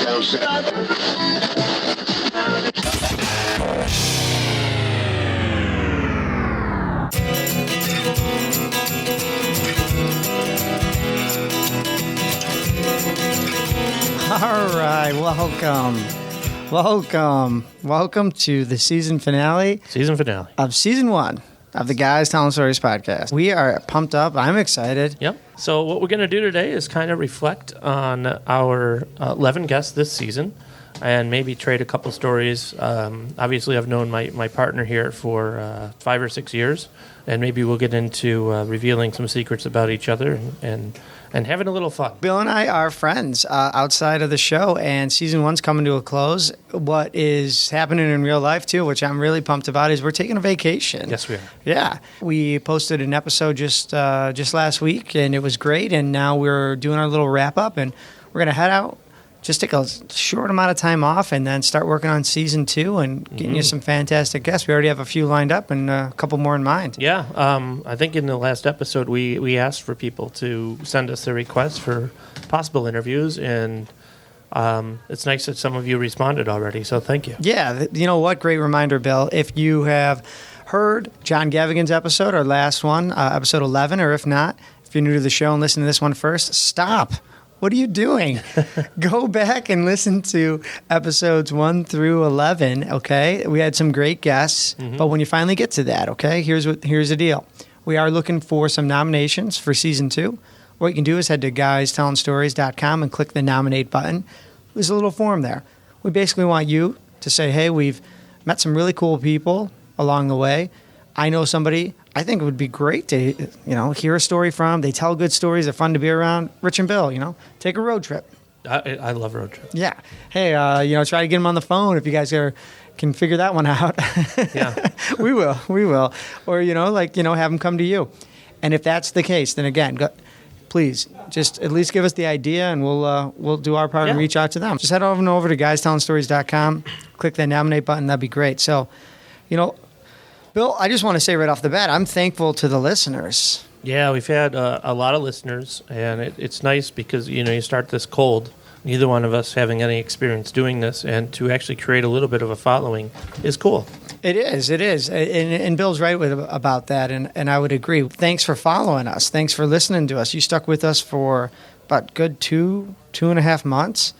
All right, welcome to the season finale of season 1 of the Guys Telling Stories podcast. We are pumped up. I'm excited. Yep. So what we're going to do today is kind of reflect on our 11 guests this season and maybe trade a couple stories. Obviously, I've known my partner here for 5 or 6 years, and maybe we'll get into revealing some secrets about each other and having a little fun. Bill and I are friends outside of the show, and season 1's coming to a close. What is happening in real life, too, which I'm really pumped about, is we're taking a vacation. Yes, we are. Yeah. We posted an episode just last week, and it was great, and now we're doing our little wrap-up, and we're going to head out, just take a short amount of time off, and then start working on season 2 and getting you some fantastic guests. We already have a few lined up and a couple more in mind. Yeah. I think in the last episode, we asked for people to send us their requests for possible interviews, and it's nice that some of you responded already, so thank you. Yeah. You know what? Great reminder, Bill. If you have heard John Gavigan's episode, our last one, episode 11, or if not, if you're new to the show and listen to this one first, stop. What are you doing? Go back and listen to episodes 1 through 11, okay? We had some great guests, but when you finally get to that, okay, here's the deal. We are looking for some nominations for season 2. What you can do is head to guystellingstories.com and click the nominate button. There's a little form there. We basically want you to say, hey, we've met some really cool people along the way. I know somebody I think it would be great to, hear a story from. They tell good stories. They're fun to be around. Rich and Bill, take a road trip. I love road trips. Yeah. Hey, try to get them on the phone if you guys can figure that one out. Yeah. We will. Or, have them come to you. And if that's the case, then again, please just at least give us the idea and we'll do our part and reach out to them. Just head over to guystellingstories.com, click that nominate button. That'd be great. So, Bill, I just want to say right off the bat, I'm thankful to the listeners. Yeah, we've had a lot of listeners, and it's nice because, you start this cold, neither one of us having any experience doing this, and to actually create a little bit of a following is cool. It is. And Bill's right about that, and I would agree. Thanks for following us. Thanks for listening to us. You stuck with us for about good 2.5 months,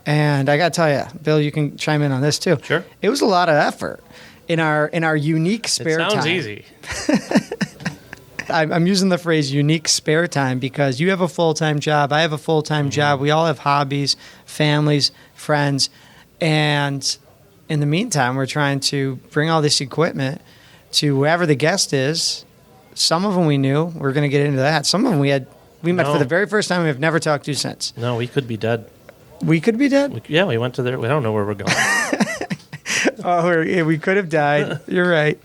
and I got to tell you, Bill, you can chime in on this too. Sure. It was a lot of effort. In our unique spare time. It sounds easy. I'm using the phrase unique spare time because you have a full-time job. I have a full-time job. We all have hobbies, families, friends. And in the meantime, we're trying to bring all this equipment to wherever the guest is. Some of them we knew. We're going to get into that. Some of them we met for the very first time. We've never talked to since. No, we could be dead. We could be dead? We went to there. We don't know where we're going. We could have died. You're right.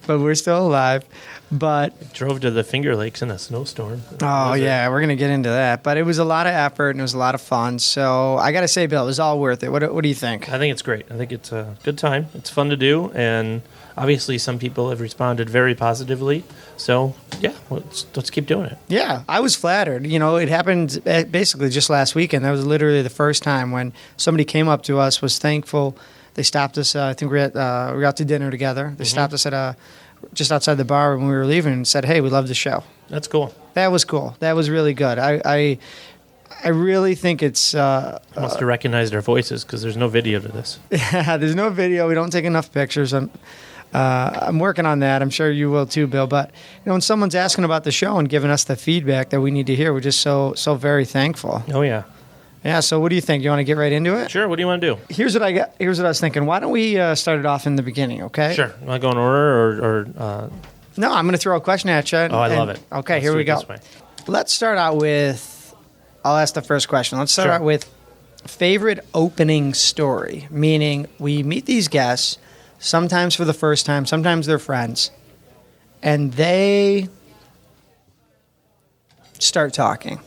But we're still alive. But drove to the Finger Lakes in a snowstorm. Oh, yeah. We're going to get into that. But it was a lot of effort and it was a lot of fun. So I got to say, Bill, it was all worth it. What do you think? I think it's great. I think it's a good time. It's fun to do. And obviously some people have responded very positively. So, yeah, let's keep doing it. Yeah. I was flattered. It happened basically just last weekend. That was literally the first time when somebody came up to us, was thankful. They stopped us. I think we were out to dinner together. They stopped us at just outside the bar when we were leaving and said, "Hey, we love the show." That's cool. That was cool. That was really good. I really think it's. Must have recognized our voices because there's no video to this. Yeah, there's no video. We don't take enough pictures. I'm working on that. I'm sure you will too, Bill. But when someone's asking about the show and giving us the feedback that we need to hear, we're just so very thankful. Oh yeah. Yeah, so what do you think? You want to get right into it? Sure. What do you want to do? Here's what I was thinking. Why don't we start it off in the beginning, okay? Sure. Want to go in order or No, I'm going to throw a question at you. I love it. Okay, here we go. Let's start out with, I'll ask the first question. Let's start out with favorite opening story, meaning we meet these guests, sometimes for the first time, sometimes they're friends, and they start talking.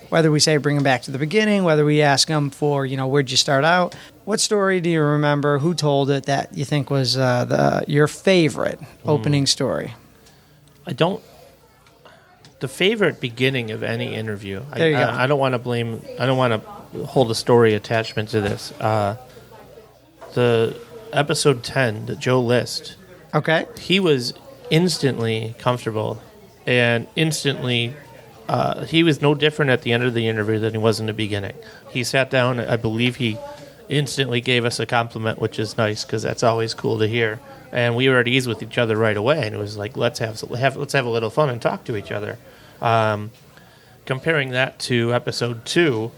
Whether we say bring them back to the beginning, whether we ask them for, where'd you start out? What story do you remember? Who told it that you think was your favorite opening story? I don't the favorite beginning of any interview. There you go. I don't want to blame. I don't want to hold a story attachment to this. The episode 10, the Joe List. Okay. He was instantly comfortable, and instantly. He was no different at the end of the interview than he was in the beginning. He sat down. I believe he instantly gave us a compliment, which is nice because that's always cool to hear. And we were at ease with each other right away. And it was like, let's have a little fun and talk to each other. Comparing that to episode 2,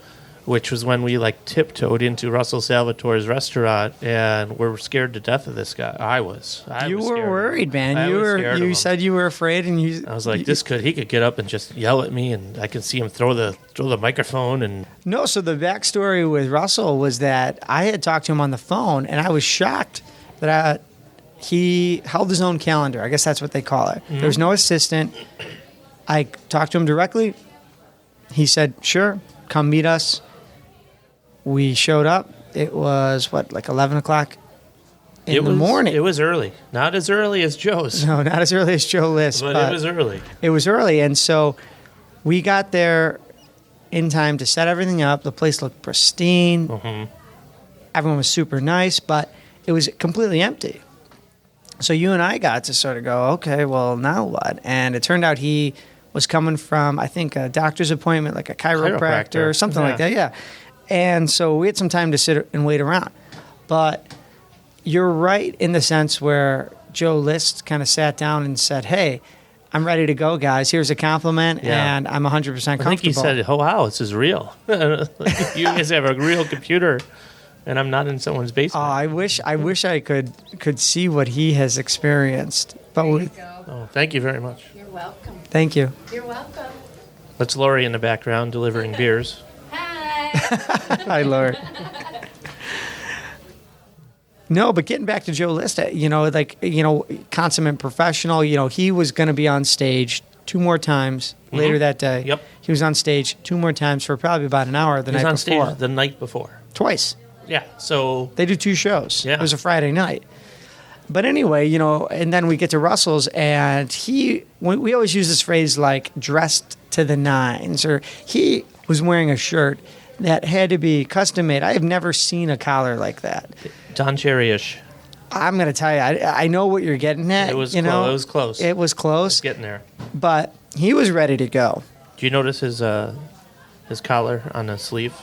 which was when we like tiptoed into Russell Salvatore's restaurant and were scared to death of this guy. I was. You were worried, man. You said you were afraid, and I was like, he could get up and just yell at me, and I could see him throw the microphone. And no. So the backstory with Russell was that I had talked to him on the phone, and I was shocked that he held his own calendar. I guess that's what they call it. Mm-hmm. There was no assistant. I talked to him directly. He said, "Sure, come meet us." We showed up. It was, like 11 o'clock in the morning. It was early. Not as early as Joe's. No, not as early as Joe List. But it was early. It was early. And so we got there in time to set everything up. The place looked pristine. Mm-hmm. Everyone was super nice, but it was completely empty. So you and I got to sort of go, okay, well, now what? And it turned out he was coming from, I think, a doctor's appointment, like a chiropractor or something like that. Yeah. And so we had some time to sit and wait around. But you're right in the sense where Joe List kind of sat down and said, hey, I'm ready to go, guys. Here's a compliment, and I'm 100% comfortable. I think he said, oh, wow, this is real. You guys have a real computer, and I'm not in someone's basement. Oh, I wish I could see what he has experienced. But thank you very much. You're welcome. Thank you. You're welcome. That's Lori in the background delivering beers. Hi, Laura. No, but getting back to Joe List, consummate professional. He was going to be on stage 2 more times later that day. Yep. He was on stage 2 more times for probably about an hour the night before. He was on stage the night before. Twice. Yeah, so... They do 2 shows. Yeah. It was a Friday night. But anyway, and then we get to Russell's, and we always use this phrase like dressed to the nines, or he was wearing a shirt that had to be custom made. I have never seen a collar like that. Don Cherry-ish. I'm going to tell you, I know what you're getting at. It was it was close. It was close. It's getting there. But he was ready to go. Do you notice his collar on the sleeve?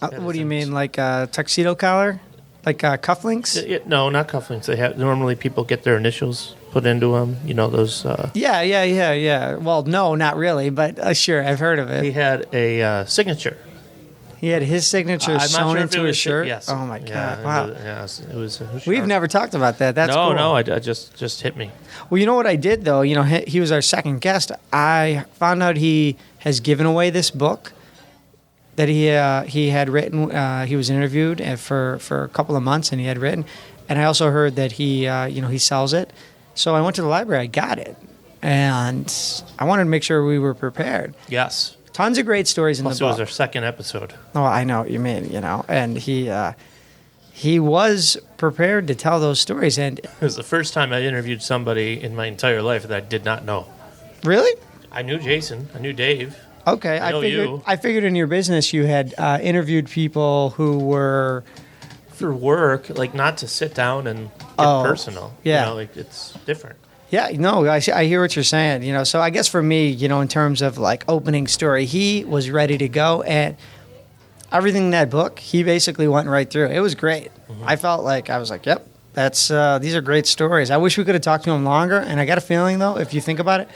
What do you mean, like a tuxedo collar? Like cufflinks? No, not cufflinks. Normally people get their initials put into them. Those... Yeah. Well, no, not really, but sure, I've heard of it. He had a signature. He had his signature sewn into his shirt? Yes. Oh, my God. Yeah, Wow. It was We've never talked about that. That's cool. No, I just hit me. Well, you know what I did, though? He was our second guest. I found out he has given away this book that he had written. He was interviewed for a couple of months, and he had written. And I also heard that he sells it. So I went to the library. I got it. And I wanted to make sure we were prepared. Yes. Tons of great stories in the book. It was our second episode. Oh, I know what you mean, And he was prepared to tell those stories. And it was the first time I interviewed somebody in my entire life that I did not know. Really? I knew Jason. I knew Dave. Okay. I figured in your business you had interviewed people who were... For work, like not to sit down and get personal. Yeah. It's different. Yeah, no, I hear what you're saying. So I guess for me, in terms of like opening story, he was ready to go, and everything in that book, he basically went right through. It was great. Mm-hmm. I was like, yep, these are great stories. I wish we could have talked to him longer, and I got a feeling though, if you think about it,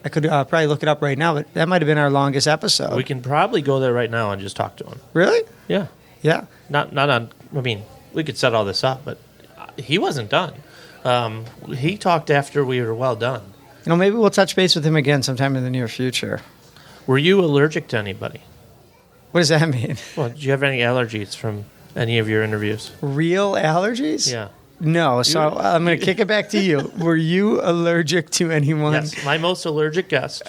I could probably look it up right now, but that might have been our longest episode. We can probably go there right now and just talk to him. Really? Yeah. Yeah. Not on. I mean, we could set all this up, but he wasn't done. He talked after we were well done. Maybe we'll touch base with him again sometime in the near future. Were you allergic to anybody? What does that mean? Well, do you have any allergies from any of your interviews? Real allergies? Yeah. No, so I'm going to kick it back to you. Were you allergic to anyone? Yes, my most allergic guest.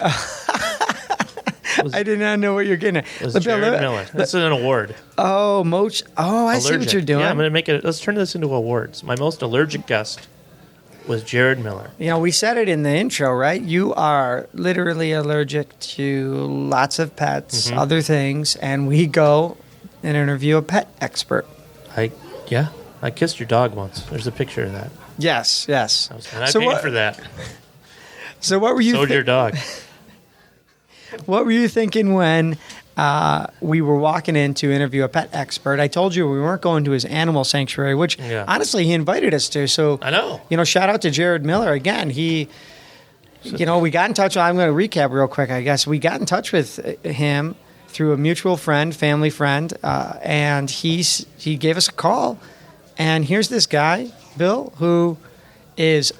I did not know what you're getting at. It was Jared Miller. That's an award. Oh, I see what you're doing. Yeah, I'm going to make it. Let's turn this into awards. My most allergic guest was Jared Miller. You know, we said it in the intro, right? You are literally allergic to lots of pets, other things, and we go and interview a pet expert. I kissed your dog once. There's a picture of that. Yes. And I paid for that. So what were you? So did your dog. What were you thinking when we were walking in to interview a pet expert? I told you we weren't going to his animal sanctuary, which honestly he invited us to. So I know. You know, shout out to Jared Miller again. He, you know, we got in touch. I'm going to recap real quick. I guess we got in touch with him through a mutual friend, family friend, and he gave us a call. And here's this guy, Bill, who is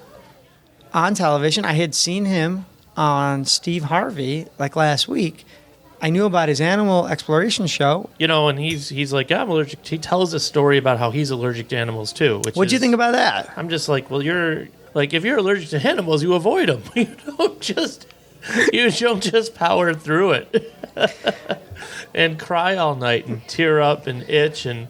on television. I had seen him on Steve Harvey like last week. I knew about his animal exploration show. You know, and he's like, I'm allergic. He tells a story about how he's allergic to animals too. What'd you think about that? I'm just like, well, you're like, if you're allergic to animals, you avoid them. You don't just power through it and cry all night and tear up and itch and.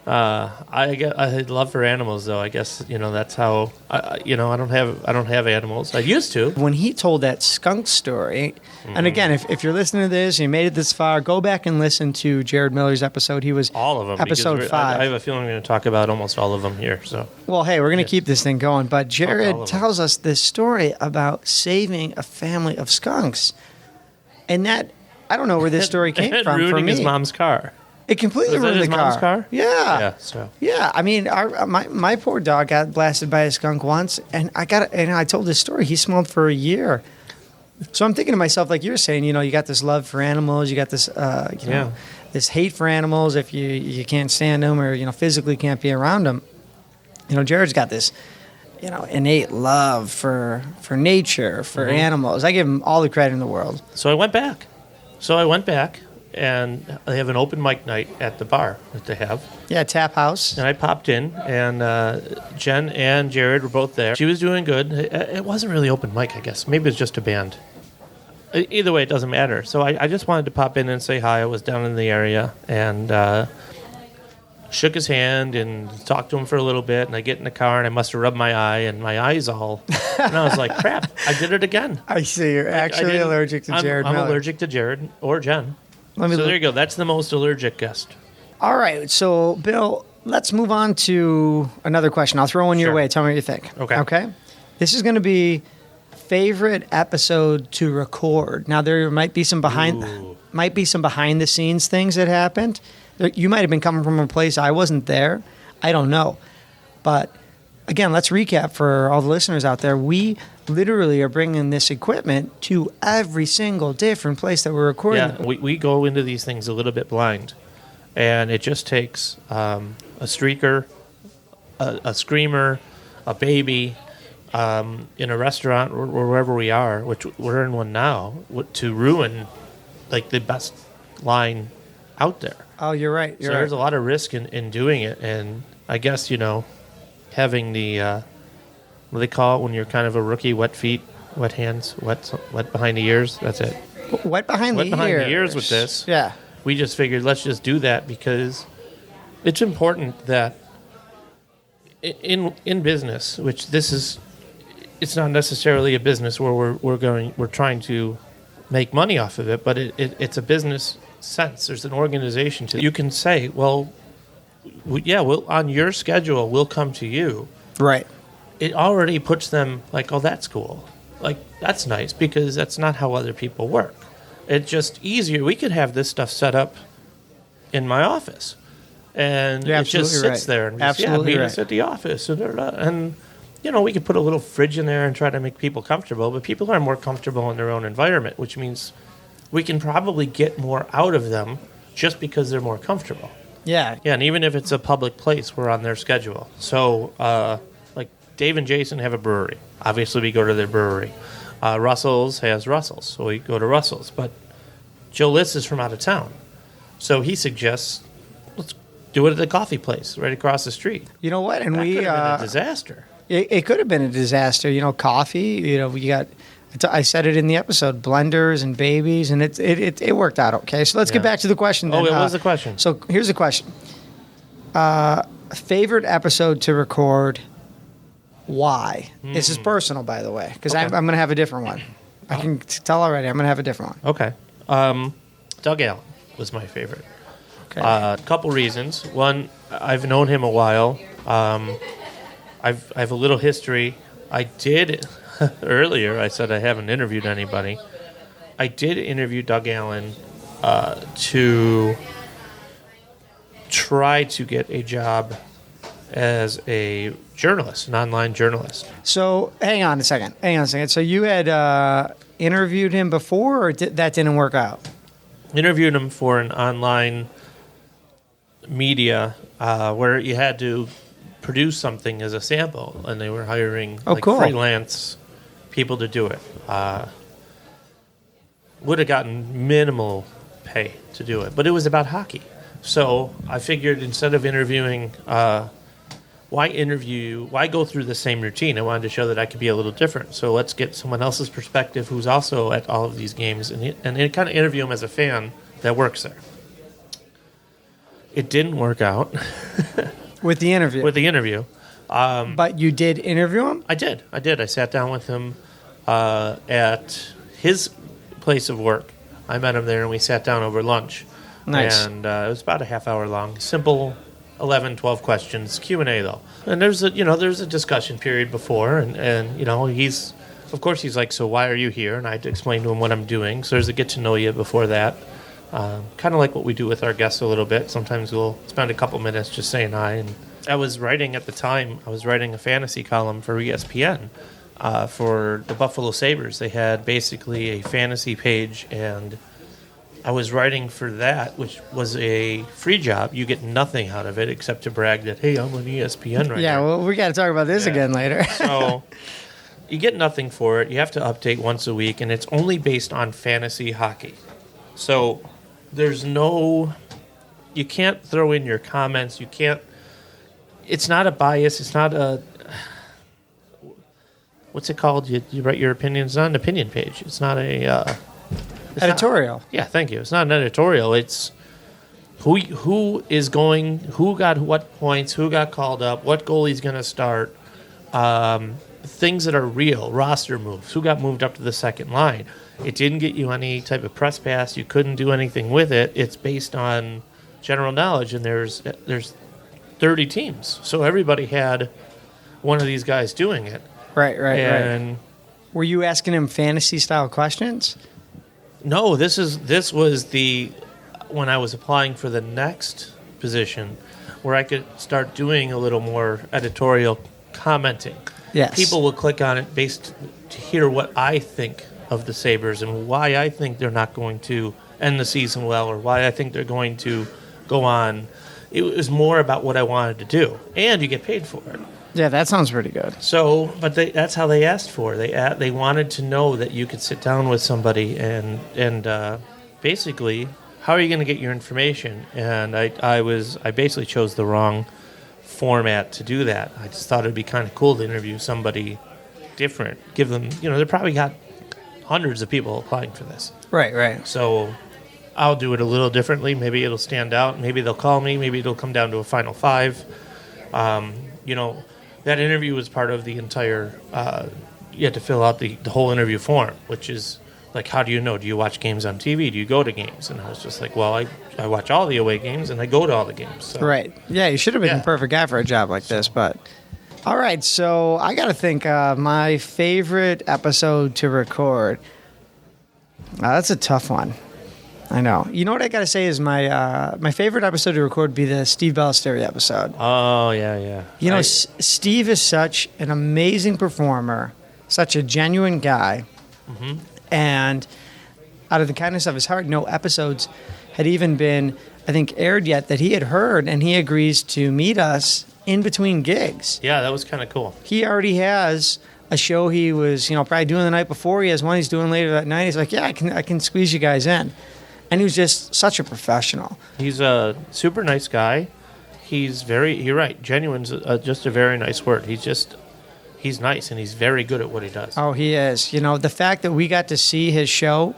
I had love for animals, though. I guess that's how. I don't have animals. I used to. When he told that skunk story, and again, if you're listening to this and you made it this far, go back and listen to Jared Miller's episode. He was all of them. Episode 5. I have a feeling we're going to talk about almost all of them here. So. Well, hey, we're going to keep this thing going. But Jared tells us this story about saving a family of skunks, and that I don't know where this story came from. Ruining for me. his mom's car. It completely ruined the car. Mom's car? Yeah. So. Yeah. I mean, my poor dog got blasted by a skunk once, and I told this story. He smelled for a year. So I'm thinking to myself, like you're saying, you got this love for animals, you got this, this hate for animals if you can't stand them or physically can't be around them. Jared's got this, innate love for nature, for animals. I give him all the credit in the world. So I went back. And they have an open mic night at the bar that they have. Yeah, Tap House. And I popped in, and Jen and Jared were both there. She was doing good. It wasn't really open mic, I guess. Maybe it was just a band. Either way, it doesn't matter. So I just wanted to pop in and say hi. I was down in the area and shook his hand and talked to him for a little bit. And I get in the car, and I must have rubbed my eye, and my eye's all... And I was like, crap, I did it again. I see. You're actually allergic to Jared Miller. I'm allergic to Jared or Jen. So there you go. That's the most allergic guest. All right. So, Bill, let's move on to another question. I'll throw one your way. Tell me what you think. Okay. This is going to be favorite episode to record. Now, there might be some behind the scenes things that happened. You might have been coming from a place I wasn't there. I don't know. But again, let's recap for all the listeners out there. We literally are bringing this equipment to every single different place that we're recording. Yeah, we go into these things a little bit blind. And it just takes a streaker, a screamer, a baby, in a restaurant or wherever we are, which we're in one now, to ruin like the best line out there. Oh, you're right. There's a lot of risk in doing it. And I guess, having the... what do they call it when you're kind of a rookie? Wet feet, wet hands, wet behind the ears. That's it. Wet behind the ears with this. Yeah. We just figured let's just do that because it's important that in business, which it's not necessarily a business where we're trying to make money off of it, but it's a business sense. There's an organization to it. You can say, well, we'll on your schedule, we'll come to you. Right. It already puts them like, oh, that's cool. Like, that's nice because that's not how other people work. It's just easier. We could have this stuff set up in my office. And it just sits there. And just, meet us at the office. And, we could put a little fridge in there and try to make people comfortable. But people are more comfortable in their own environment, which means we can probably get more out of them just because they're more comfortable. Yeah. Yeah, and even if it's a public place, we're on their schedule. So, Dave and Jason have a brewery. Obviously, we go to their brewery. Russell's has Russell's, so we go to Russell's. But Joe Liss is from out of town. So he suggests, let's do it at the coffee place right across the street. You know what? And that could have been a disaster. It could have been a disaster. Coffee, we got... I said it in the episode, blenders and babies, and it worked out okay. So let's get back to the question then. Oh, what was the question? So here's the question. Favorite episode to record... why. This is personal, by the way, because Okay. I'm going to have a different one. I can tell already. I'm going to have a different one. Okay. Doug Allen was my favorite. Okay. A couple reasons. One, I've known him a while. I have a little history. I did earlier. I said I haven't interviewed anybody. I did interview Doug Allen to try to get a job as a journalist, an online journalist. So hang on a second. So you had interviewed him before, or that didn't work out? Interviewed him for an online media where you had to produce something as a sample, and they were hiring Cool. freelance people to do it. Would have gotten minimal pay to do it, but it was about hockey. So I figured instead of interviewing, why go through the same routine? I wanted to show that I could be a little different. So let's get someone else's perspective who's also at all of these games and kind of interview him as a fan that works there. It didn't work out. With the interview? But you did interview him? I did. I sat down with him at his place of work. I met him there, and we sat down over lunch. Nice. And it was about a half hour long. Simple 11, 12 questions. Q&A, though. And there's a discussion period before, and he's like, so why are you here? And I had to explain to him what I'm doing. So there's a get to know you before that. Kind of like what we do with our guests a little bit. Sometimes we'll spend a couple minutes just saying hi. And I was writing a fantasy column for ESPN for the Buffalo Sabres. They had basically a fantasy page, and I was writing for that, which was a free job. You get nothing out of it except to brag that, hey, I'm on ESPN right now. Yeah, well, we got to talk about this again later. So you get nothing for it. You have to update once a week, and it's only based on fantasy hockey. So you can't throw in your comments. It's not a bias. It's not a, what's it called? You write your opinions. It's not an opinion page. It's not a... editorial. Thank you. It's not an editorial. It's who got what points, who got called up, what goalie's going to start, things that are real, roster moves, who got moved up to the second line. It didn't get you any type of press pass. You couldn't do anything with it. It's based on general knowledge, and there's 30 teams, so everybody had one of these guys doing it. Right. And were you asking him fantasy style questions? No, this was when I was applying for the next position where I could start doing a little more editorial commenting. Yes. People will click on it to hear what I think of the Sabres and why I think they're not going to end the season well, or why I think they're going to go on. It was more about what I wanted to do, and you get paid for it. Yeah, that sounds pretty good. So, but that's how they asked for it. They wanted to know that you could sit down with somebody and basically, how are you going to get your information? And I basically chose the wrong format to do that. I just thought it'd be kind of cool to interview somebody different. Give them, they probably got hundreds of people applying for this. Right. So I'll do it a little differently. Maybe it'll stand out. Maybe they'll call me. Maybe it'll come down to a final five. That interview was part of the entire, you had to fill out the whole interview form, which is like, how do you know? Do you watch games on TV? Do you go to games? And I was just like, well, I watch all the away games, and I go to all the games. So. Right. Yeah, you should have been the perfect guy for a job like this, but... All right, so I got to think my favorite episode to record. That's a tough one. I know. You know what I got to say is my favorite episode to record would be the Steve Ballesteri episode. Oh, yeah. Steve is such an amazing performer, such a genuine guy. Mm-hmm. And out of the kindness of his heart, no episodes had even been, I think, aired yet that he had heard, and he agrees to meet us in between gigs. Yeah, that was kind of cool. He already has a show he was, probably doing the night before. He has one he's doing later that night. He's like, yeah, I can squeeze you guys in. And he was just such a professional. He's a super nice guy. You're right, genuine's just a very nice word. He's nice, and he's very good at what he does. Oh, he is. The fact that we got to see his show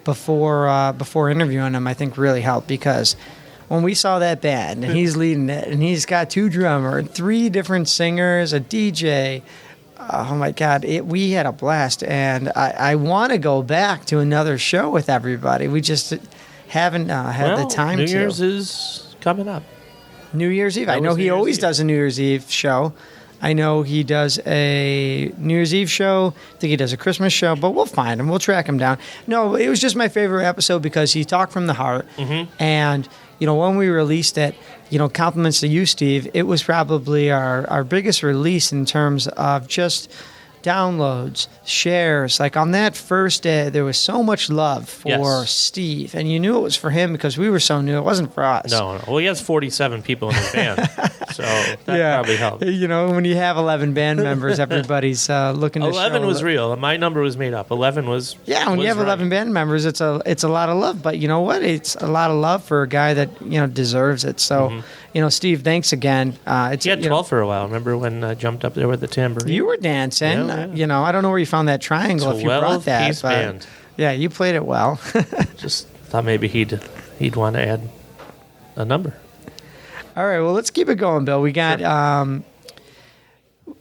before interviewing him, I think really helped, because when we saw that band and he's leading it, and he's got 2 drummers, 3 different singers, a DJ, Oh my God, we had a blast, and I want to go back to another show with everybody. We just haven't had the time New to. New Year's is coming up. New Year's Eve. I know he always does a New Year's Eve show. I know he does a New Year's Eve show. I think he does a Christmas show, but we'll find him. We'll track him down. No, it was just my favorite episode because he talked from the heart. And, when we released it, compliments to you, Steve, it was probably our biggest release in terms of just downloads, shares. Like on that first day, there was so much love for Steve, and you knew it was for him because we were so new. It wasn't for us. No. Well, he has 47 people in his band, so that probably helped. When you have 11 band members, everybody's looking to 11 show was real. My number was made up. 11 was when you have 11 band members, it's a lot of love. But you know what? It's a lot of love for a guy that deserves it. So. Steve, thanks again. He had 12 for a while. Remember when I jumped up there with the tambourine? You were dancing. Yeah. I don't know where you found that triangle if you brought that. 12-piece band. Yeah, you played it well. Just thought maybe he'd want to add a number. All right, well, let's keep it going, Bill. We got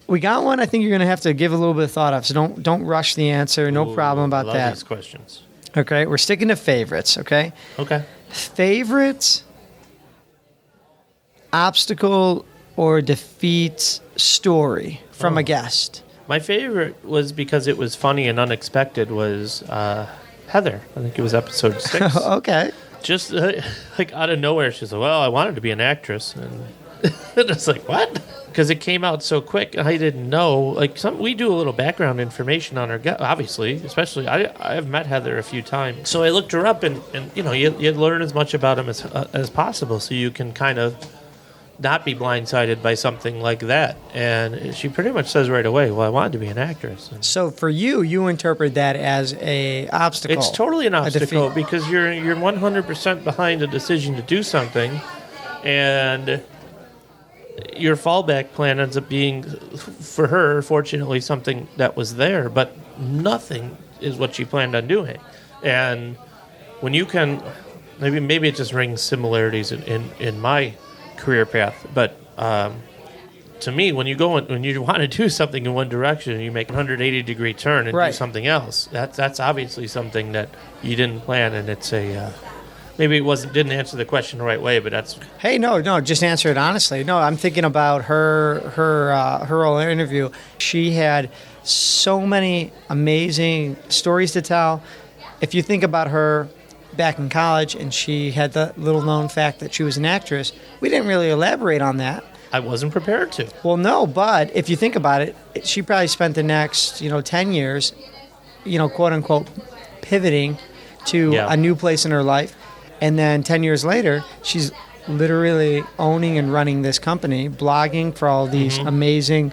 we got one I think you're going to have to give a little bit of thought of, so don't rush the answer. No problem about love that. These questions. Okay, we're sticking to favorites, okay? Okay. Favorites, obstacle or defeat story from a guest. My favorite was because it was funny and unexpected was Heather. I think it was episode 6. Okay. Just like out of nowhere, she's like, well, I wanted to be an actress. And it's like, what? Because it came out so quick. I didn't know. Like we do a little background information on her guest, obviously, especially I've met Heather a few times. So I looked her up and you learn as much about him as possible so you can kind of not be blindsided by something like that. And she pretty much says right away, well, I wanted to be an actress. And so for you interpret that as a obstacle. it's totally an obstacle because you're 100% behind a decision to do something, and your fallback plan ends up being, for her, fortunately, something that was there, but nothing is what she planned on doing. And when you can, maybe it just rings similarities in my career path, but to me, when you want to do something in one direction and you make a 180-degree turn and do something else, that's obviously something that you didn't plan, and it's a maybe it didn't answer the question the right way, but that's. Hey, no, just answer it honestly. No, I'm thinking about her whole interview. She had so many amazing stories to tell. If you think about her back in college, and she had the little known fact that she was an actress, we didn't really elaborate on that. I wasn't prepared to. Well, no, but if you think about it, she probably spent the next 10 years, quote unquote, pivoting to a new place in her life, and then 10 years later, she's literally owning and running this company, blogging for all these amazing,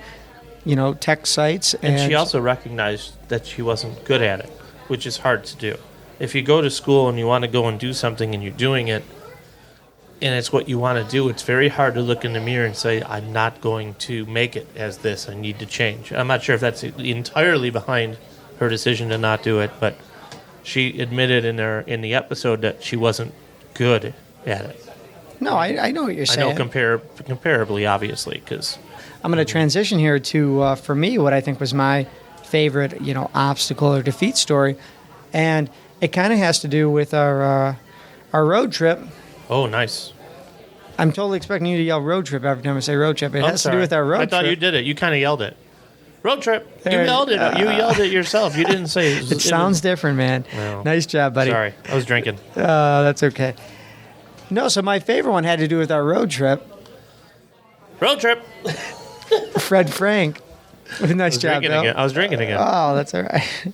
tech sites, and she also recognized that she wasn't good at it, which is hard to do. If you go to school and you want to go and do something and you're doing it and it's what you want to do, it's very hard to look in the mirror and say, I'm not going to make it as this. I need to change. I'm not sure if that's entirely behind her decision to not do it, but she admitted in the episode that she wasn't good at it. No, I know what you're saying. I know comparably, obviously, because I'm going to transition here to, for me, what I think was my favorite, obstacle or defeat story. And it kind of has to do with our road trip. Oh, nice. I'm totally expecting you to yell road trip every time I say road trip. It has to do with our road trip. I thought you did it. You kind of yelled it. Road trip. You yelled it. You yelled it yourself. You didn't say it. It sounds different, man. Well, nice job, buddy. Sorry. I was drinking. That's okay. No, so my favorite one had to do with our road trip. Road trip. Fred Frank. Nice job, Bill. I was drinking again. Oh, that's all right.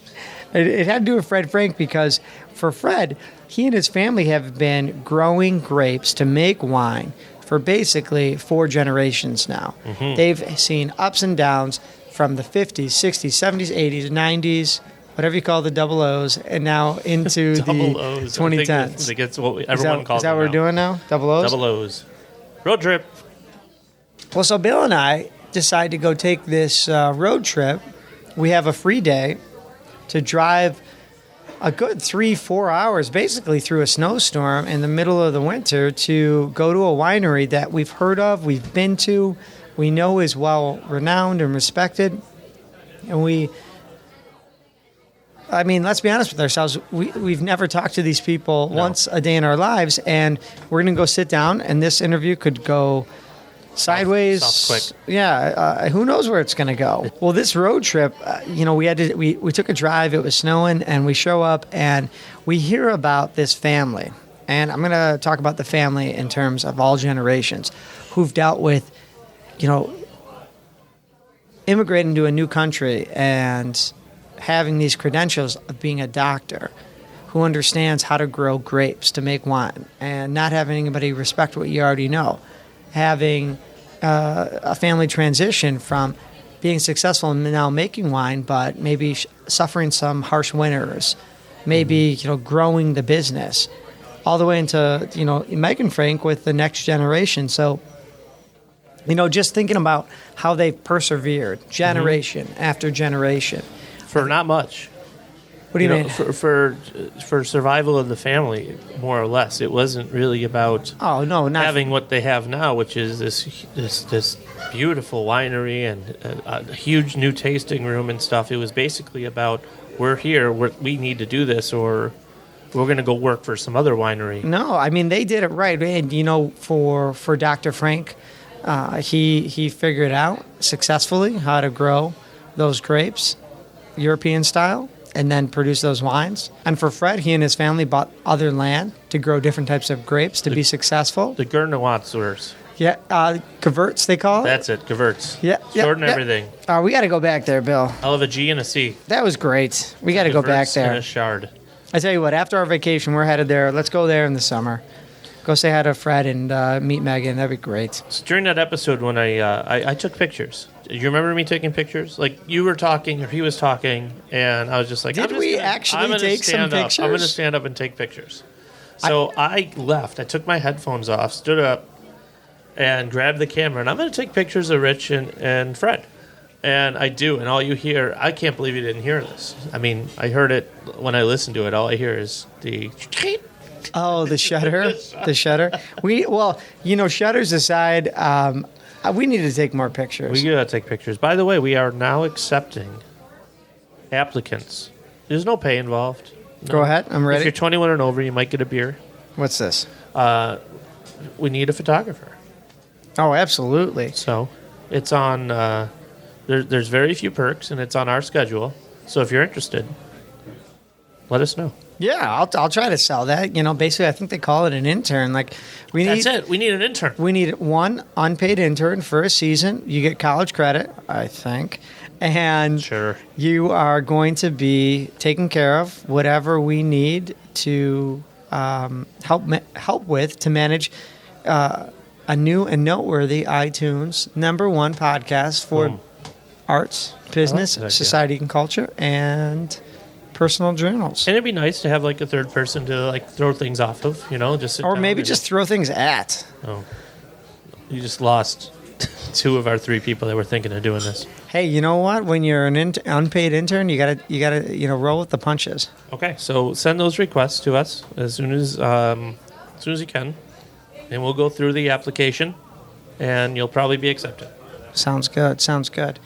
It had to do with Fred Frank because for Fred, he and his family have been growing grapes to make wine for basically 4 generations now. They've seen ups and downs from the 50s, 60s, 70s, 80s, 90s, whatever you call the double O's, and now into the 2010s. I think what everyone calls Is that what we're doing now? Double O's? Double O's. Road trip. Well, so Bill and I decided to go take this road trip. We have a free day to drive a good 3-4 hours basically through a snowstorm in the middle of the winter to go to a winery that we've heard of, we've been to, we know is well renowned and respected. And let's be honest with ourselves. We've never talked to these people once a day in our lives, and we're going to go sit down, and this interview could go sideways. South quick. Yeah, who knows where it's going to go? Well, this road trip, we took a drive. It was snowing, and we show up, and we hear about this family. And I'm going to talk about the family in terms of all generations who've dealt with, immigrating to a new country and having these credentials of being a doctor who understands how to grow grapes to make wine and not having anybody respect what you already know. Having a family transition from being successful and now making wine, but maybe suffering some harsh winters, maybe, growing the business. All the way into, Meg and Frank with the next generation. So, just thinking about how they've persevered generation after generation. For not much. What do you mean? For survival of the family, more or less. It wasn't really about not having what they have now, which is this beautiful winery and a huge new tasting room and stuff. It was basically about, we're here, we need to do this, or we're going to go work for some other winery. No, they did it right. And, for Dr. Frank, he figured out successfully how to grow those grapes, European style, and then produce those wines. And for Fred, he and his family bought other land to grow different types of grapes to be successful. The Gurnewatzers. Yeah, Gewurz, they call it? That's it, Gewurz. Yeah. Short and everything. We got to go back there, Bill. I'll have a G and a C. That was great. We got to go back there. And a shard. I tell you what, after our vacation, we're headed there. Let's go there in the summer. Go say hi to Fred and meet Megan. That'd be great. So during that episode when I took pictures, you remember me taking pictures? Like you were talking or he was talking, and I was just like, Did we actually take some pictures? I'm going to stand up and take pictures. So I left. I took my headphones off, stood up, and grabbed the camera, and I'm going to take pictures of Rich and Fred. And I do, and all you hear, I can't believe you didn't hear this. I heard it when I listened to it. All I hear is the... Oh, the shutter. The shutter. Shutters aside, we need to take more pictures. We got to take pictures. By the way, we are now accepting applicants. There's no pay involved. No. Go ahead. I'm ready. If you're 21 and over, you might get a beer. What's this? We need a photographer. Oh, absolutely. So it's on... There's very few perks, and it's on our schedule. So if you're interested, let us know. Yeah, I'll try to sell that. Basically, I think they call it an intern. That's it. We need an intern. We need one unpaid intern for a season. You get college credit, I think. And sure, you are going to be taking care of whatever we need to help with to manage a new and noteworthy iTunes #1 podcast for arts, business, society and culture, and personal journals. And it'd be nice to have a third person to throw things off of, just sit or down maybe just throw things at. Oh, you just lost 2 of our 3 people that were thinking of doing this. Hey, you know what? When you're an unpaid intern, you gotta roll with the punches. Okay, so send those requests to us as soon as you can, and we'll go through the application, and you'll probably be accepted. Sounds good.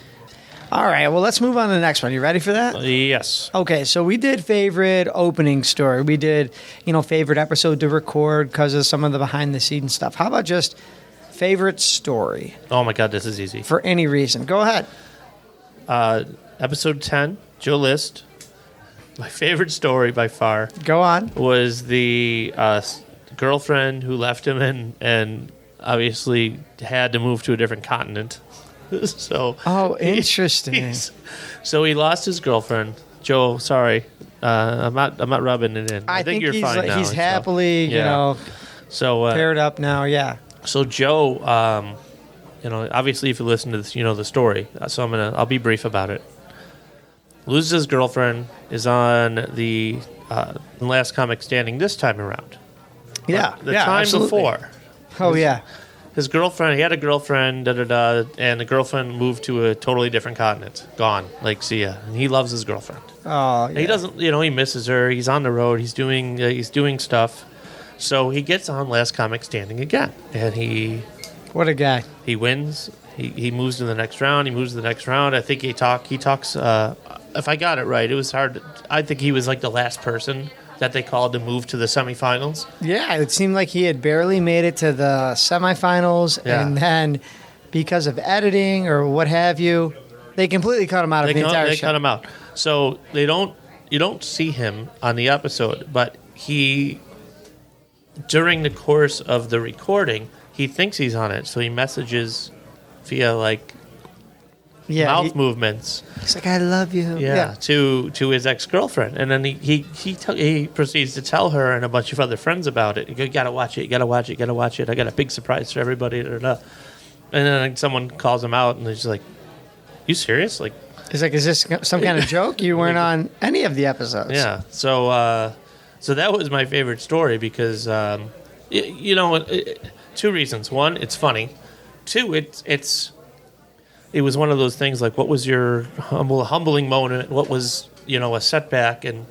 All right, well, let's move on to the next one. You ready for that? Yes. Okay, so we did favorite opening story. We did, favorite episode to record because of some of the behind-the-scenes stuff. How about just favorite story? Oh, my God, this is easy. For any reason. Go ahead. Episode 10, Joe List. My favorite story by far. Go on. Was the girlfriend who left him and obviously had to move to a different continent. So interesting. So he lost his girlfriend. Joe, sorry, I'm not rubbing it in. I think you're fine now. He's happily, so paired up now. Yeah. So Joe, obviously, if you listen to this, the story. So I'll be brief about it. Loses his girlfriend, is on the last comic standing this time around. Yeah. The time absolutely. before. Oh yeah. His girlfriend, he had a girlfriend, and the girlfriend moved to a totally different continent. Gone. See ya. And he loves his girlfriend. Oh, yeah. And he doesn't, he misses her. He's on the road. He's doing stuff. So he gets on Last Comic Standing again. And What a guy. He wins He moves to the next round. He moves to the next round. I think he talks. If I got it right, it was hard. I think he was like the last person that they called to move to the semifinals. Yeah, it seemed like he had barely made it to the semifinals, and then because of editing or what have you, they completely cut him out of the entire show. They cut him out. So you don't see him on the episode, but during the course of the recording, he thinks he's on it, so he messages via mouth movements. He's like, "I love you." To his ex-girlfriend, and then he proceeds to tell her and a bunch of other friends about it. You gotta watch it. You gotta watch it. You gotta watch it. I got a big surprise for everybody. And then someone calls him out, and he's like, "You serious?" Like, he's like, "Is this some kind of joke? You weren't on any of the episodes." Yeah. So that was my favorite story because, two reasons. One, it's funny. Two, it was one of those things like, what was your humbling moment? What was, a setback? And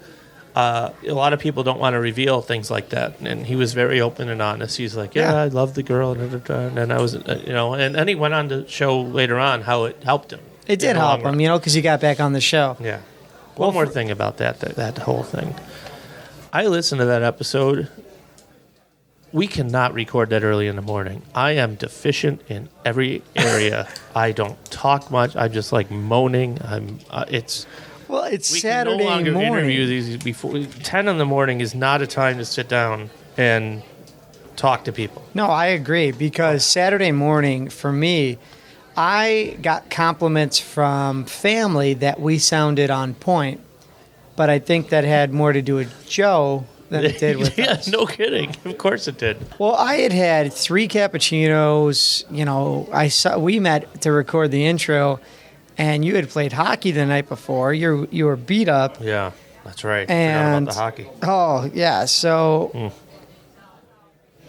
a lot of people don't want to reveal things like that. And he was very open and honest. He's like, I love the girl. And I was, and then he went on to show later on how it helped him. It did help him, because he got back on the show. Yeah. One more thing about that whole thing. I listened to that episode. We cannot record that early in the morning. I am deficient in every area. I don't talk much. I'm just like moaning. It's Saturday no longer morning. Interview these before 10 in the morning is not a time to sit down and talk to people. No, I agree, because Saturday morning for me, I got compliments from family that we sounded on point, but I think that had more to do with Joe than it did with us. No kidding. Of course it did. Well, I had 3 cappuccinos. We met to record the intro, and you had played hockey the night before. You were beat up. Yeah, that's right. And forgot about the hockey. Oh yeah, so.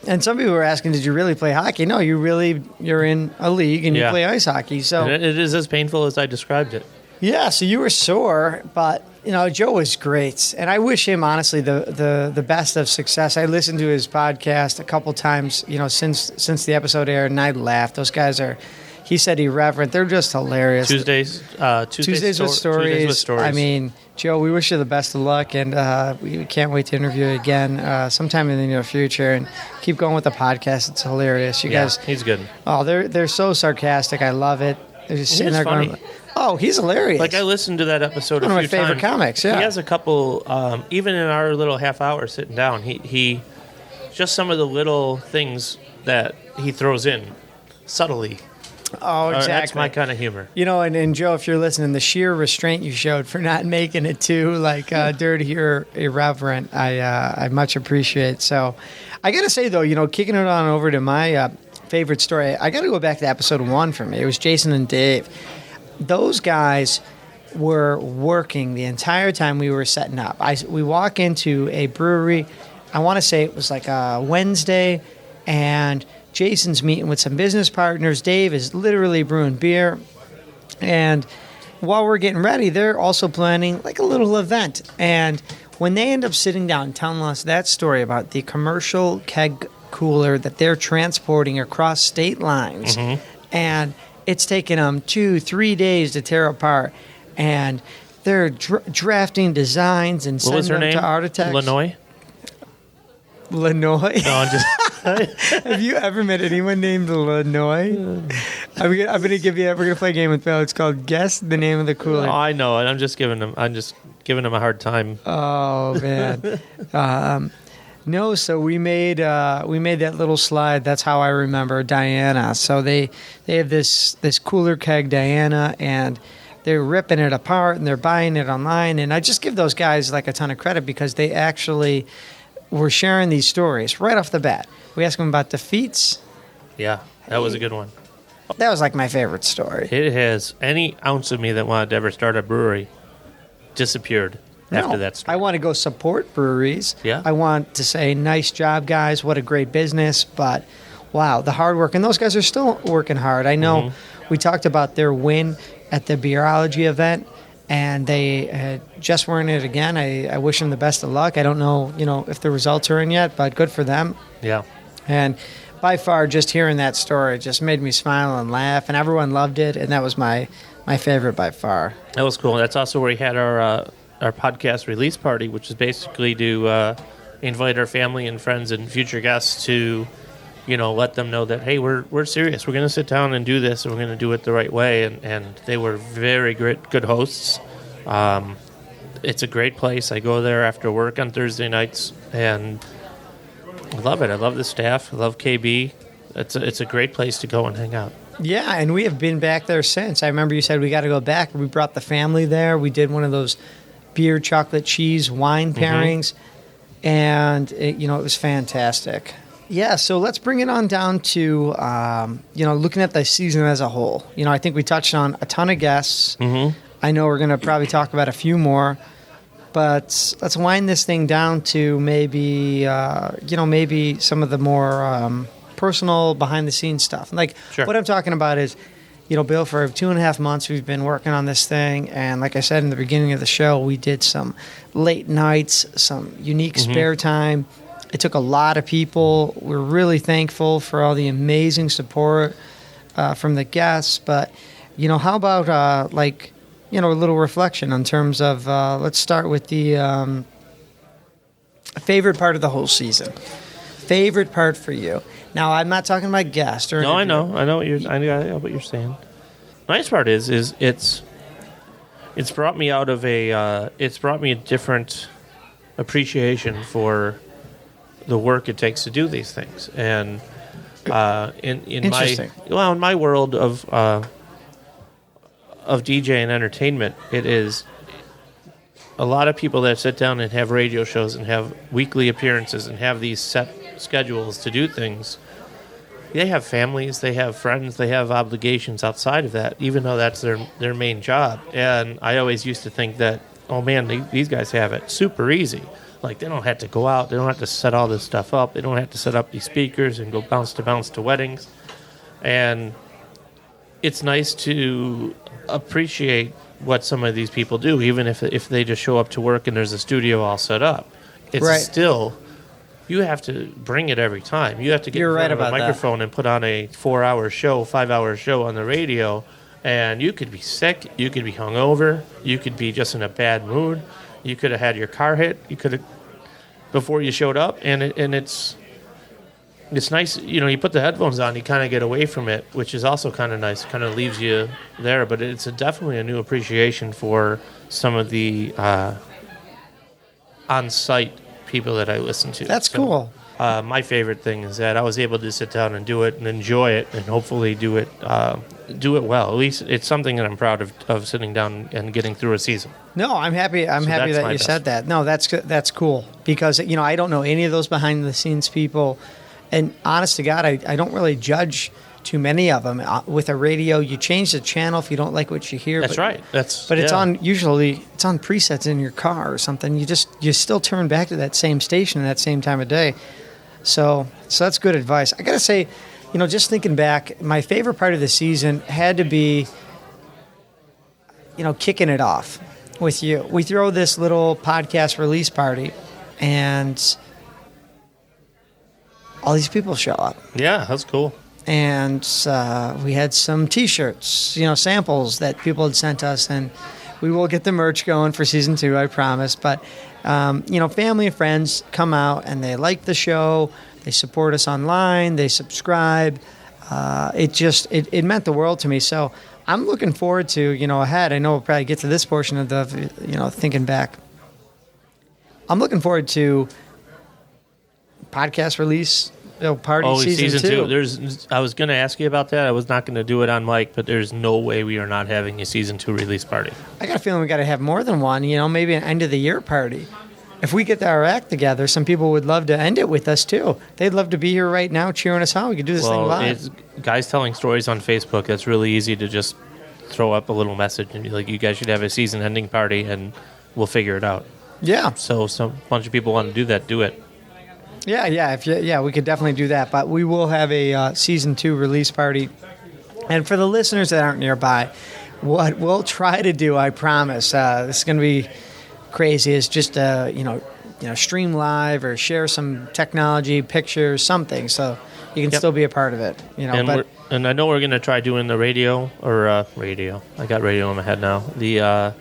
And some people were asking, "Did you really play hockey?" No, you're in a league and you play ice hockey. So and it is as painful as I described it. Yeah, so you were sore, but Joe was great, and I wish him honestly the best of success. I listened to his podcast a couple times, since the episode aired, and I laughed. Those guys are, he said, irreverent. They're just hilarious. Tuesdays with stories. I mean, Joe, we wish you the best of luck, and we can't wait to interview you again sometime in the near future. And keep going with the podcast; it's hilarious. You guys, he's good. Oh, they're so sarcastic. I love it. They're just sitting there funny. Going, "Oh, he's hilarious!" Like I listened to that episode one a of few my favorite times. comics. Yeah, he has a couple. Even in our little half hour sitting down, he just some of the little things that he throws in subtly. Oh, exactly. That's my kind of humor. And Joe, if you're listening, the sheer restraint you showed for not making it too dirty or irreverent, I much appreciate. So, I got to say though, kicking it on over to my favorite story, I got to go back to episode 1 for me. It was Jason and Dave. Those guys were working the entire time we were setting up. We walk into a brewery. I want to say it was like a Wednesday, and Jason's meeting with some business partners. Dave is literally brewing beer. And while we're getting ready, they're also planning like a little event. And when they end up sitting down and telling us that story about the commercial keg cooler that they're transporting across state lines, and it's taken them 2-3 days to tear apart, and they're drafting designs and sending them to architects. Lanoy? No, I'm just. Have you ever met anyone named Lanoy? I'm gonna give you. We're gonna play a game with Bill. It's called Guess the Name of the Cooler. Oh, I know, and I'm just giving them a hard time. Oh man. No, so we made that little slide. That's how I remember Diana. So they have this cooler keg Diana, and they're ripping it apart and they're buying it online. And I just give those guys like a ton of credit because they actually were sharing these stories right off the bat. We asked them about defeats. Yeah, that was a good one. That was like my favorite story. It has any ounce of me that wanted to ever start a brewery disappeared after that story. I want to go support breweries. Yeah. I want to say, nice job, guys. What a great business. But, wow, the hard work. And those guys are still working hard. I know we talked about their win at the Beerology event, and they just were in it again. I wish them the best of luck. I don't know, if the results are in yet, but good for them. Yeah. And by far, just hearing that story just made me smile and laugh, and everyone loved it, and that was my favorite by far. That was cool. That's also where we had our podcast release party, which is basically to invite our family and friends and future guests to, let them know that, hey, we're serious. We're going to sit down and do this, and we're going to do it the right way. And they were very good hosts. It's a great place. I go there after work on Thursday nights, and I love it. I love the staff. I love KB. It's a great place to go and hang out. Yeah, and we have been back there since. I remember you said we got to go back. We brought the family there. We did one of those beer, chocolate, cheese, wine pairings, and it was fantastic. Yeah, so let's bring it on down to looking at the season as a whole. I think we touched on a ton of guests. I know we're going to probably talk about a few more, but let's wind this thing down to maybe some of the more personal behind-the-scenes stuff. What I'm talking about is, Bill, for 2.5 months we've been working on this thing, and like I said in the beginning of the show, we did some late nights, some unique spare time. It took a lot of people. We're really thankful for all the amazing support from the guests, but, how about, a little reflection in terms of, let's start with the favorite part of the whole season. Favorite part for you. Now, I'm not talking about guest or no, interview. I know what you're saying. Nice part is it's brought me out of it's brought me a different appreciation for the work it takes to do these things. And in my world of DJ and entertainment, it is a lot of people that sit down and have radio shows and have weekly appearances and have these set schedules to do things. They have families, they have friends, they have obligations outside of that, even though that's their main job. And I always used to think that, oh man, these guys have it super easy. Like, they don't have to go out, they don't have to set all this stuff up, they don't have to set up these speakers and go bounce to weddings. And it's nice to appreciate what some of these people do, even if they just show up to work and there's a studio all set up. It's still, you have to bring it every time. You have to get in front of a microphone and put on a 4-hour show, 5-hour show on the radio, and you could be sick, you could be hungover, you could be just in a bad mood, you could have had your car hit, you could have before you showed up, and it's nice, you put the headphones on, you kind of get away from it, which is also kind of nice, kind of leaves you there, but it's definitely a new appreciation for some of the on-site people that I listen to. That's cool. My favorite thing is that I was able to sit down and do it and enjoy it and hopefully do it well. At least it's something that I'm proud of sitting down and getting through a season. No, I'm happy. I'm happy that you said that. No, that's cool because I don't know any of those behind the scenes people, and honest to God, I don't really judge too many of them. With a radio, you change the channel if you don't like what you hear. That's right. It's on presets in your car or something. You still turn back to that same station at that same time of day. So that's good advice. I gotta say, just thinking back, my favorite part of the season had to be, kicking it off with you. We throw this little podcast release party, and all these people show up. Yeah, that's cool. And we had some T-shirts, samples that people had sent us, and we will get the merch going for season 2, I promise. But, family and friends come out, and they like the show. They support us online. They subscribe. It meant the world to me. So I'm looking forward to, ahead. I know we'll probably get to this portion of the, thinking back. I'm looking forward to podcast release party season 2. I was going to ask you about that. I was not going to do it on mic, but there's no way we are not having a season 2 release party. I got a feeling we got to have more than one. Maybe an end of the year party. If we get our act together, some people would love to end it with us too. They'd love to be here right now, cheering us on. We could do this thing live. It's guys telling stories on Facebook. That's really easy to just throw up a little message and be like, "You guys should have a season-ending party, and we'll figure it out." Yeah. So a bunch of people want to do that. Do it. Yeah, we could definitely do that. But we will have a season 2 release party. And for the listeners that aren't nearby, what we'll try to do, I promise, this is going to be crazy, is just stream live or share some technology, pictures, something. So you can still be a part of it. And I know we're going to try doing the radio. I got radio in my head now. The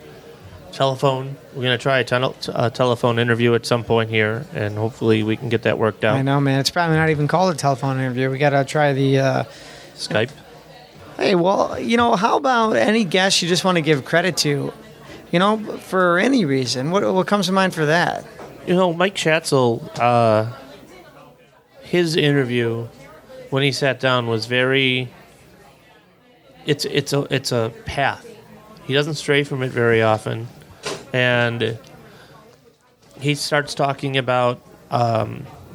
telephone. We're going to try a telephone interview at some point here, and hopefully we can get that worked out. I know, man. It's probably not even called a telephone interview. We got to try the Skype. Hey, well, how about any guest you just want to give credit to, for any reason? What comes to mind for that? Mike Schatzel, his interview when he sat down was very. It's a path. He doesn't stray from it very often, and he starts talking about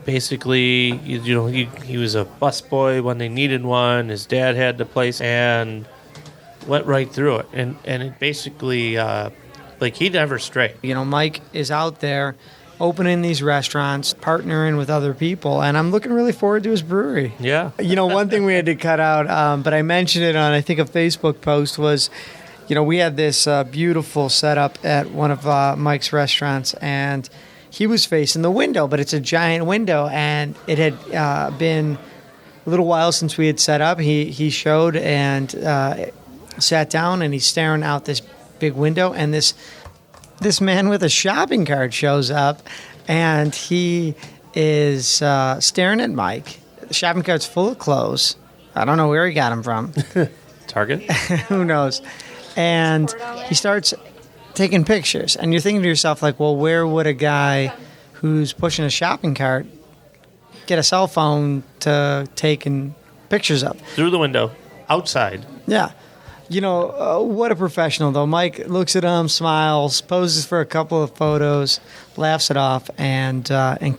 basically, he was a busboy when they needed one. His dad had the place, and went right through it. And it basically, he never strayed. Mike is out there opening these restaurants, partnering with other people, and I'm looking really forward to his brewery. Yeah. One thing we had to cut out, but I mentioned it on, I think, a Facebook post was, we had this beautiful setup at one of Mike's restaurants, and he was facing the window, but it's a giant window, and it had been a little while since we had set up. He showed and sat down, and he's staring out this big window, and this man with a shopping cart shows up, and he is staring at Mike. The shopping cart's full of clothes. I don't know where he got them from. Target? Who knows? And he starts taking pictures, and you're thinking to yourself, well, where would a guy who's pushing a shopping cart get a cell phone to taking pictures of? Through the window, outside. Yeah. What a professional, though. Mike looks at him, smiles, poses for a couple of photos, laughs it off, and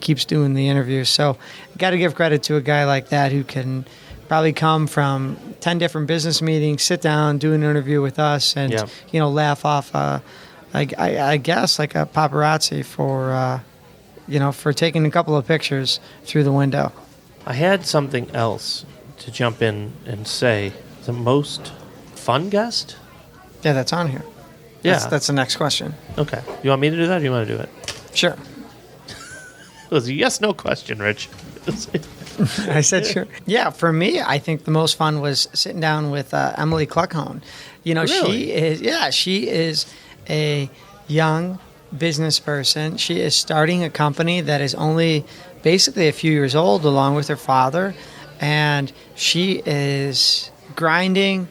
keeps doing the interview. So got to give credit to a guy like that who can probably come from 10 different business meetings, sit down, do an interview with us, and laugh off, I guess, like a paparazzi for taking a couple of pictures through the window. I had something else to jump in and say. The most fun guest? Yeah, that's on here. Yeah. That's the next question. Okay. You want me to do that, or you want to do it? Sure. It was a yes/no question, Rich. I said sure. Yeah, for me, I think the most fun was sitting down with Emily Cluckhone. Really? She is a young business person. She is starting a company that is only basically a few years old, along with her father, and she is grinding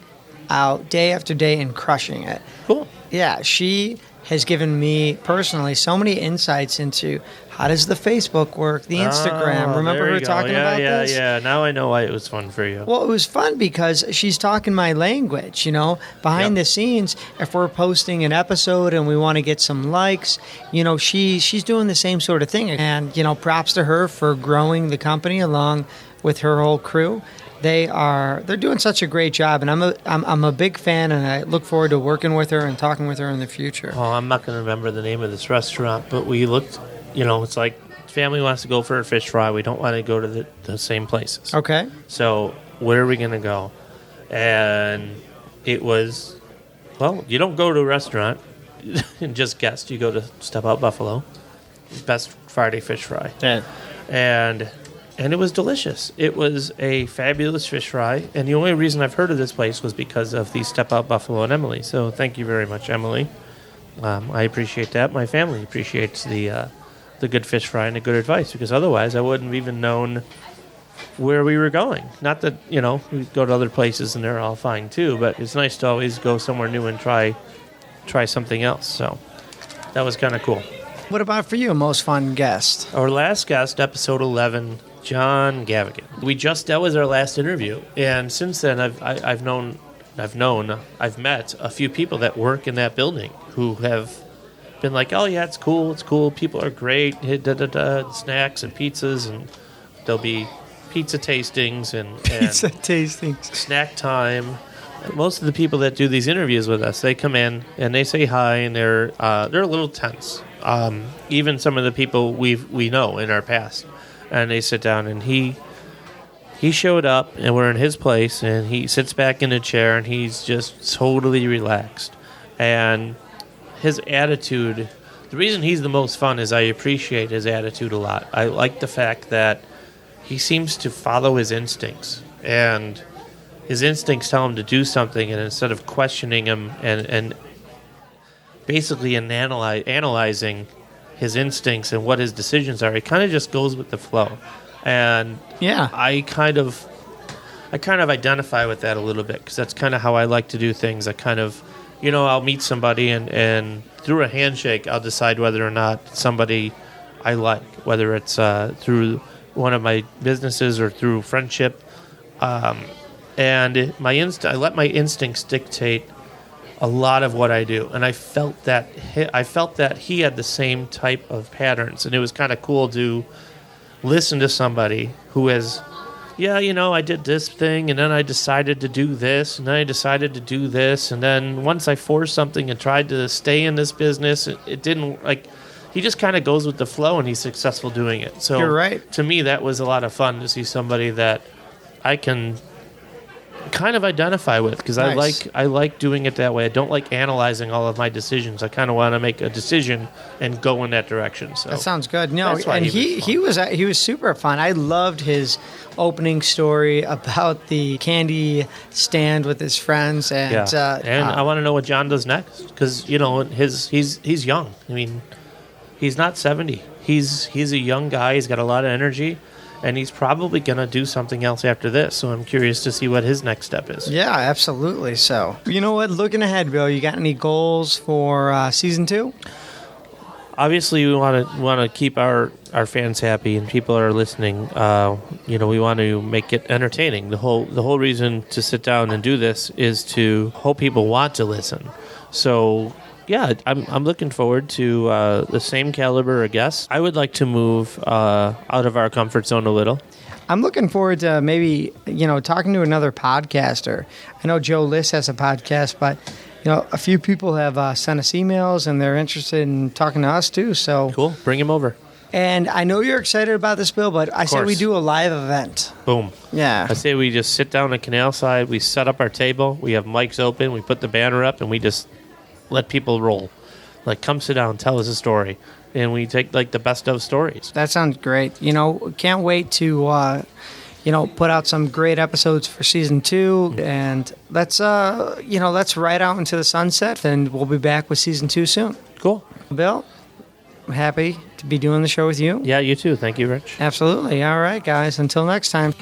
out day after day and crushing it. Cool. Yeah, she has given me personally so many insights into how does the Facebook work, the Instagram. Remember her talking about this? Yeah. Now I know why it was fun for you. Well, it was fun because she's talking my language, behind the scenes. If we're posting an episode and we want to get some likes, she's doing the same sort of thing. And, props to her for growing the company along with her whole crew. They're doing such a great job, and I'm a big fan, and I look forward to working with her and talking with her in the future. Oh, I'm not going to remember the name of this restaurant, but we looked, it's like family wants to go for a fish fry. We don't want to go to the same places. Okay. So where are we going to go? And it was, you don't go to a restaurant and just guess. You go to Step Out Buffalo, best Friday fish fry. Yeah. And it was delicious. It was a fabulous fish fry. And the only reason I've heard of this place was because of the Step Out Buffalo and Emily. So thank you very much, Emily. I appreciate that. My family appreciates the good fish fry and the good advice, because otherwise I wouldn't have even known where we were going. Not that, we go to other places and they're all fine too, but it's nice to always go somewhere new and try something else. So that was kind of cool. What about for you, a most fun guest? Our last guest, episode 11, John Gavigan. That was our last interview, and since then I've met a few people that work in that building who have been like, oh yeah, it's cool, people are great, snacks and pizzas, and there'll be pizza tastings and pizza tastings, snack time. Most of the people that do these interviews with us, they come in and they say hi, and they're a little tense. Even some of the people we know in our past. And they sit down, and he showed up, and we're in his place, and he sits back in a chair, and he's just totally relaxed. And his attitude, the reason he's the most fun is I appreciate his attitude a lot. I like the fact that he seems to follow his instincts, and his instincts tell him to do something, and instead of questioning him and basically analyzing his instincts and what his decisions are, he kind of just goes with the flow. And Yeah. I kind of identify with that a little bit, because that's kind of how I like to do things. I kind of, I'll meet somebody and through a handshake, I'll decide whether or not somebody I like, whether it's through one of my businesses or through friendship. And I let my instincts dictate a lot of what I do, and I felt that he had the same type of patterns, and it was kind of cool to listen to somebody who has, I did this thing, and then I decided to do this, and then I decided to do this, and then once I forced something and tried to stay in this business, it didn't, he just kind of goes with the flow, and he's successful doing it. So You're right. To me, that was a lot of fun to see somebody that I can kind of identify with, because Nice. I like doing it that way. I don't like analyzing all of my decisions. I kind of want to make a decision and go in that direction. So That sounds good. No, That's why and he was he was super fun. I loved his opening story about the candy stand with his friends, and and I want to know what John does next, because he's young. I mean, he's not 70. He's a young guy. He's got a lot of energy, and he's probably going to do something else after this. So I'm curious to see what his next step is. yeah, absolutely. So, you know what? Looking ahead, Bill, you got any goals for season 2? Obviously, we want to keep our fans happy, and people that are listening. We want to make it entertaining. The whole reason to sit down and do this is to hope people want to listen. So, yeah, I'm looking forward to the same caliber of guests. I would like to move out of our comfort zone a little. I'm looking forward to maybe, talking to another podcaster. I know Joe Liss has a podcast, but, a few people have sent us emails, and they're interested in talking to us too. So Cool. Bring him over. And I know you're excited about this, Bill, but I say we do a live event. Boom. Yeah. I say we just sit down at Canal Side, we set up our table, we have mics open, we put the banner up, and we just let people roll. Come sit down, tell us a story. And we take, the best of stories. That sounds great. Can't wait to, put out some great episodes for season 2. And let's ride out into the sunset, and we'll be back with season 2 soon. Cool. Bill, I'm happy to be doing the show with you. Yeah, you too. Thank you, Rich. Absolutely. All right, guys. Until next time.